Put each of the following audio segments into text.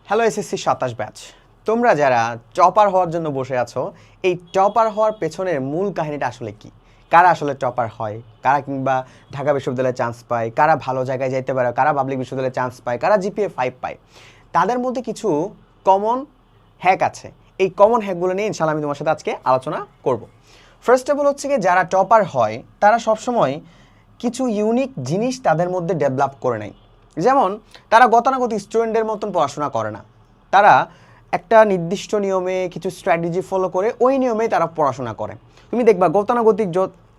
Hello SSC 27 batch, তোমরা যারা topper হওয়ার জন্য বসে আছো, এই টপার হওয়ার পেছনের মূল কাহিনীটা আসলে কি? কারা আসলে টপার হয়, কারা কিংবা ঢাকা বিশ্ববিদ্যালয়ে চান্স পায়, কারা ভালো জায়গায় যাইতে পারে, কারা পাবলিক বিশ্ববিদ্যালয়ে চান্স পায়, কারা জিপিএ 5 পায়, তাদের মধ্যে কিছু কমন হ্যাক আছে। এই কমন হ্যাকগুলো নিয়ে ইনশাআল্লাহ আমি তোমার সাথে আজকে আলোচনা করব। ফার্স্ট অফ অল হচ্ছে কি, যারা টপার হয় তারা সবসময় কিছু ইউনিক জিনিস তাদের মধ্যে ডেভেলপ করে নেয়। যেমন তারা গতানুগতিক স্টুডেন্টের মতন পড়াশোনা করে না, তারা একটা নির্দিষ্ট নিয়মে কিছু স্ট্র্যাটেজি ফলো করে ওই নিয়মেই তারা পড়াশোনা করে। তুমি দেখবা গতানুগতিক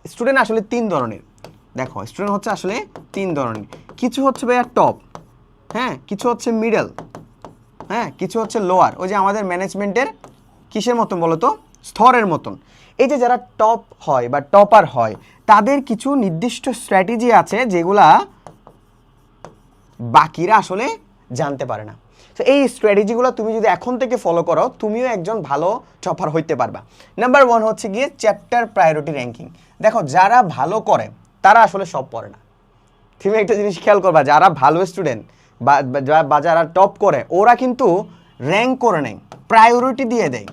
স্টুডেন্ট আসলে 3 ধরনের। দেখো স্টুডেন্ট হচ্ছে আসলে 3 ধরনের। কিছু হচ্ছে ভাইয়া টপ, হ্যাঁ, কিছু হচ্ছে মিডল, হ্যাঁ, কিছু হচ্ছে লোয়ার। ওই যে আমাদের ম্যানেজমেন্টের কিসের মতন বলো তো, স্তরের মতন। এই যে যারা টপ হয় বা টপার হয় তাদের কিছু নির্দিষ্ট স্ট্র্যাটেজি আছে যেগুলা বাকিরা আসলে জানতে পারে না। তো এই স্ট্র্যাটেজিগুলো তুমি যদি এখন থেকে ফলো করো, তুমিও একজন ভালো টপার হইতে পারবা। নাম্বার 1 হচ্ছে গিয়ে চ্যাপ্টার প্রায়োরিটি র্যাঙ্কিং। দেখো যারা ভালো করে তারা আসলে সব পড়ে না। তুমি একটা জিনিস খেয়াল করবা, যারা ভালো স্টুডেন্ট বা যারা টপ করে ওরা কিন্তু র্যাঙ্ক করে নেয়, প্রায়োরিটি দিয়ে দেয়।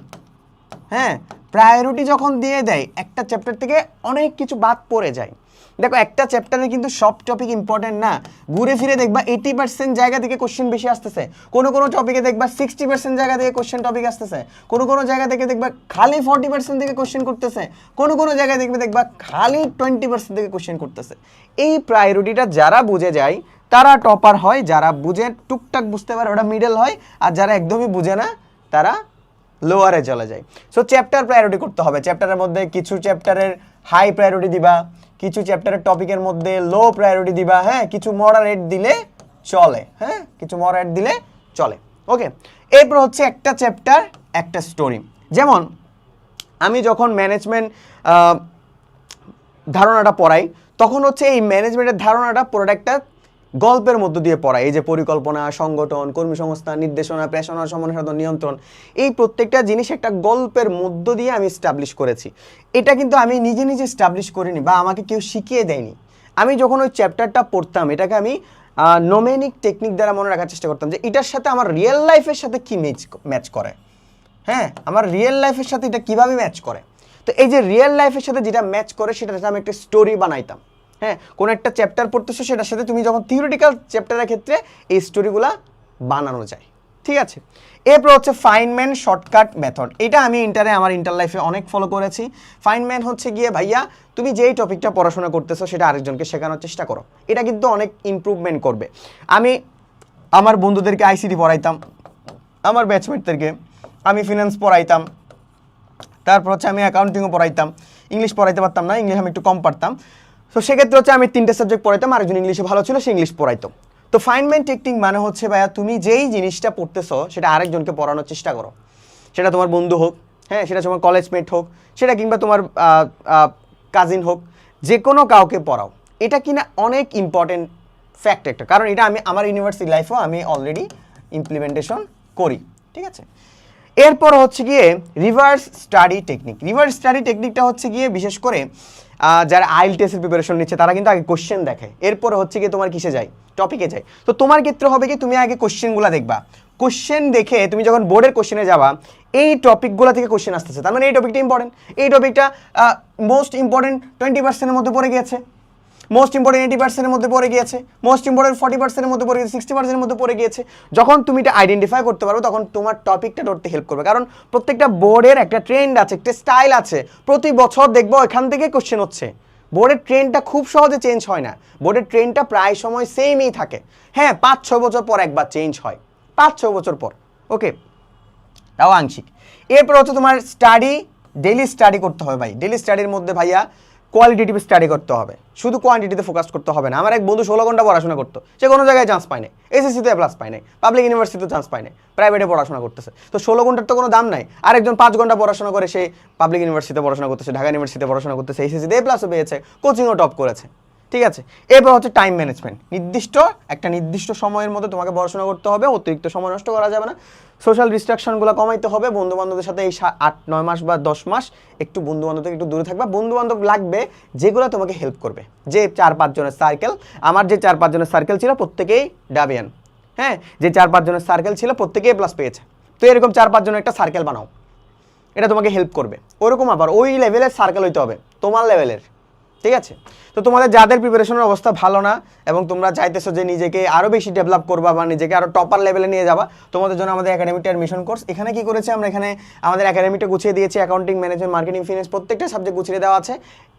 হ্যাঁ, প্রায়োরিটি যখন দিয়ে দেয় একটা চ্যাপ্টার থেকে অনেক কিছু বাদ পড়ে যায়। দেখো একটা চ্যাপ্টারে কিন্তু সব টপিক ইম্পর্টেন্ট না। ঘুরে ফিরে দেখবা 80% জায়গা থেকে কোশ্চেন বেশি আসতেছে, কোনো কোনো টপিকে দেখবা 60% জায়গা থেকে কোশ্চেন টপিক আসতেছে, কোনো কোনো জায়গা থেকে দেখবা খালি 40% থেকে কোশ্চেন করতেছে, কোনো কোনো জায়গায় দেখবা খালি 20% থেকে কোশ্চেন করতেছে। এই প্রায়োরিটিটা যারা বুঝে যায় তারা টপার হয়, যারা বুঝে টুকটাক বুঝতে পারে ওটা মিডল হয়, আর যারা একদমই বুঝে না তারা লোয়ারে চলে যায়। সো চ্যাপ্টার প্রায়োরিটি করতে হবে। চ্যাপ্টারের মধ্যে কিছু চ্যাপ্টারের হাই প্রায়োরিটি দিবা, কিছু চ্যাপ্টারের টপিকের মধ্যে লো প্রায়োরিটি দিবা, হ্যাঁ, কিছু মডারেট দিলে চলে, হ্যাঁ, কিছু মডারেট দিলে চলে। ওকে, এরপর হচ্ছে একটা চ্যাপ্টার একটা স্টোরি। যেমন আমি যখন ম্যানেজমেন্ট ধারণাটা পড়াই তখন হচ্ছে এই ম্যানেজমেন্টের ধারণাটা পুরোটা একটা গল্পের মধ্য দিয়ে পড়ায়। এই যে পরিকল্পনা, সংগঠন, কর্মসংস্থান, নির্দেশনা, প্রেষণা, সমন্বয়, নিয়ন্ত্রণ, এই প্রত্যেকটা জিনিস একটা গল্পের মধ্য দিয়ে আমি স্টাবলিশ করেছি। এটা কিন্তু আমি নিজে নিজে স্টাবলিশ করিনি বা আমাকে কেউ শিখিয়ে দেয়নি। আমি যখন ওই চ্যাপ্টারটা পড়তাম এটাকে আমি নোমেনিক টেকনিক দ্বারা মনে রাখার চেষ্টা করতাম যে এটার সাথে আমার রিয়েল লাইফের সাথে কি ম্যাচ করে, হ্যাঁ, আমার রিয়েল লাইফের সাথে এটা কীভাবে ম্যাচ করে। তো এই যে রিয়েল লাইফের সাথে যেটা ম্যাচ করে সেটা আমি একটা স্টোরি বানাইতাম। হ্যাঁ, কোনো একটা চ্যাপ্টার পড়তেছো সেটার সাথে তুমি যখন থিওরিটিক্যাল চ্যাপ্টারের ক্ষেত্রে এই স্টোরিগুলা বানানো যায়। ঠিক আছে, এরপর হচ্ছে ফাইনম্যান শর্টকাট মেথড। এটা আমি আমার ইন্টার লাইফে অনেক ফলো করেছি। ফাইনম্যান হচ্ছে গিয়ে ভাইয়া তুমি যেই টপিকটা পড়াশোনা করতেছো সেটা আরেকজনকে শেখানোর চেষ্টা করো, এটা কিন্তু অনেক ইমপ্রুভমেন্ট করবে। আমি আমার বন্ধুদেরকে আইসিটি পড়াইতাম, আমার ব্যাচমেটদেরকে আমি ফিনান্স পড়াইতাম, তারপর হচ্ছে আমি অ্যাকাউন্টিংও পড়াইতাম। ইংলিশ পড়াইতে পারতাম না, ইংলিশ আমি একটু কম পারতাম। তো সেক্ষেত্রে হচ্ছে আমি 3টে সাবজেক্ট পড়াইতাম, আরেকজন ইংলিশে ভালো ছিল সে ইংলিশ পড়াইতো। তো ফাইনম্যান টেকনিক মানে হচ্ছে ভাইয়া তুমি যেই জিনিসটা পড়তেছো সেটা আরেকজনকে পড়ানোর চেষ্টা করো। সেটা তোমার বন্ধু হোক, হ্যাঁ, সেটা তোমার কলেজমেট হোক, সেটা কিংবা তোমার কাজিন হোক, যে কোনো কাউকে পড়াও। এটা কিনা অনেক ইম্পর্টেন্ট ফ্যাক্ট একটা, কারণ এটা আমি আমার ইউনিভার্সিটি লাইফেও আমি অলরেডি ইমপ্লিমেন্টেশন করি। ঠিক আছে, এরপর হচ্ছে গিয়ে reverse study technique. Reverse study টেকনিকটা হচ্ছে গিয়ে বিশেষ করে যারা আইএলটিএসের প্রিপারেশন নিচ্ছে তারা কিন্তু আগে কোশ্চেন দেখে, এরপরে হচ্ছে গিয়ে তোমার কিসে যায়, টপিকে যায়। তো তোমার ক্ষেত্রে হবে কি তুমি আগে কোশ্চেনগুলো দেখবা, কোশ্চেন দেখে তুমি যখন বোর্ডের কোশ্চেনে যাবা এই টপিকগুলো থেকে কোশ্চেন আসতেছে, তার মানে এই টপিকটা ইম্পর্টেন্ট, এই টপিকটা মোস্ট ইম্পর্টেন্ট 20%-এর মধ্যে পড়ে গিয়েছে, মোস্ট ইম্পর্টেন্ট 80%-এর মধ্যে পড়ে গিয়েছে, মোস্ট ইম্পর্টেন্ট 40%-এর মধ্যে পড়ে গিয়েছে, 60%-এর মধ্যে পড়ে গিয়েছে। যখন তুমি এটা আইডেন্টিফাই করতে পারো তখন তোমার টপিকটা ধরতে হেল্প করবে, কারণ প্রত্যেকটা বোর্ডের একটা ট্রেন্ড আছে, একটা স্টাইল আছে। প্রতি বছর দেখবো এখান থেকে কোশ্চেন হচ্ছে। বোর্ডের ট্রেন্ডটা খুব সহজে চেঞ্জ হয় না, বোর্ডের ট্রেন্ডটা প্রায় সময় সেমই থাকে। হ্যাঁ, 5-6 বছর পর একবার চেঞ্জ হয়, 5-6 বছর পর। ওকে, তাও আংশিক। এরপর হচ্ছে তোমার স্টাডি, ডেইলি স্টাডি করতে হবে ভাই। ডেইলি স্টাডির মধ্যে ভাইয়া কোয়ালিটেটিভ স্টাডি করতে হবে, শুধু কোয়ান্টিটিতে ফোকাস করতে হবে না। আমার এক বন্ধু 16 ঘন্টা পড়াশোনা করতো, সে কোনো জায়গায় চান্স পায় নাই, এসএসসিতে প্লাস পায় নাই, পাবলিক ইউনিভার্সিটিতে চান্স পায় নাই, প্রাইভেটে পড়াশোনা করতেছে। তো 16 ঘন্টার তো কোনো দাম নাই। আরেকজন 5 ঘন্টা পড়াশোনা করে সে পাবলিক ইউনিভার্সিটিতে পড়াশোনা করতেছে, ঢাকা ইউনিভার্সিটিতে পড়াশোনা করতেছে, এসএসসিতে প্লাসও পেয়েছে, কোচিংও টপ করেছে। ঠিক আছে, এরপর হচ্ছে টাইম ম্যানেজমেন্ট। একটা নির্দিষ্ট সময়ের মধ্যে তোমাকে পড়াশোনা করতে হবে, অতিরিক্ত সময় নষ্ট করা যাবে না। সোশ্যাল ডিস্ট্রাকশনগুলো কমাইতে হবে। বন্ধুবান্ধবদের সাথে এই 8-9 মাস বা 10 মাস একটু বন্ধুবান্ধব থেকে একটু দূরে থাকবা। বন্ধুবান্ধব লাগবে যেগুলো তোমাকে হেল্প করবে। যে 4-5 জনের সার্কেল, আমার যে 4-5 জনের সার্কেল ছিল প্রত্যেকেই ডাবিয়ান, হ্যাঁ, যে 4-5 জনের সার্কেল ছিল প্রত্যেকে A+ পেয়েছে। তো এরকম 4-5 জনের একটা সার্কেল বানাও, এটা তোমাকে হেল্প করবে। ওরকম আবার ওই লেভেলের সার্কেল হইতে হবে, তোমার লেভেলের, ঠিক আছে? তো তোমাদের যাদের প্রিপারেশনের অবস্থা ভালো না এবং তোমরা চাইতেছো যে নিজেকে আরও বেশি ডেভেলপ করবা বা নিজেকে আরও টপার লেভেলে নিয়ে যাবা, তোমাদের জন্য আমাদের একাডেমিটা অ্যাডমিশন কোর্স। এখানে কি করেছে আমরা, এখানে আমাদের একাডেমিটা গুছিয়ে দিয়েছি, অ্যাকাউন্টিং, ম্যানেজমেন্ট, মার্কেটিং, ফিনান্স প্রত্যেকটা সাবজেক্ট গুছিয়ে দেওয়া আছে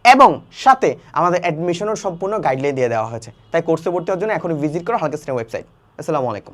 এবং সাথে আমাদের অ্যাডমিশনের সম্পূর্ণ গাইডলাইন দিয়ে দেওয়া হয়েছে। তাই কোর্সে ভর্তি হওয়ার জন্য এখনই ভিজিট করো হালকা স্ট্রিম ওয়েবসাইট। আসসালামু আলাইকুম।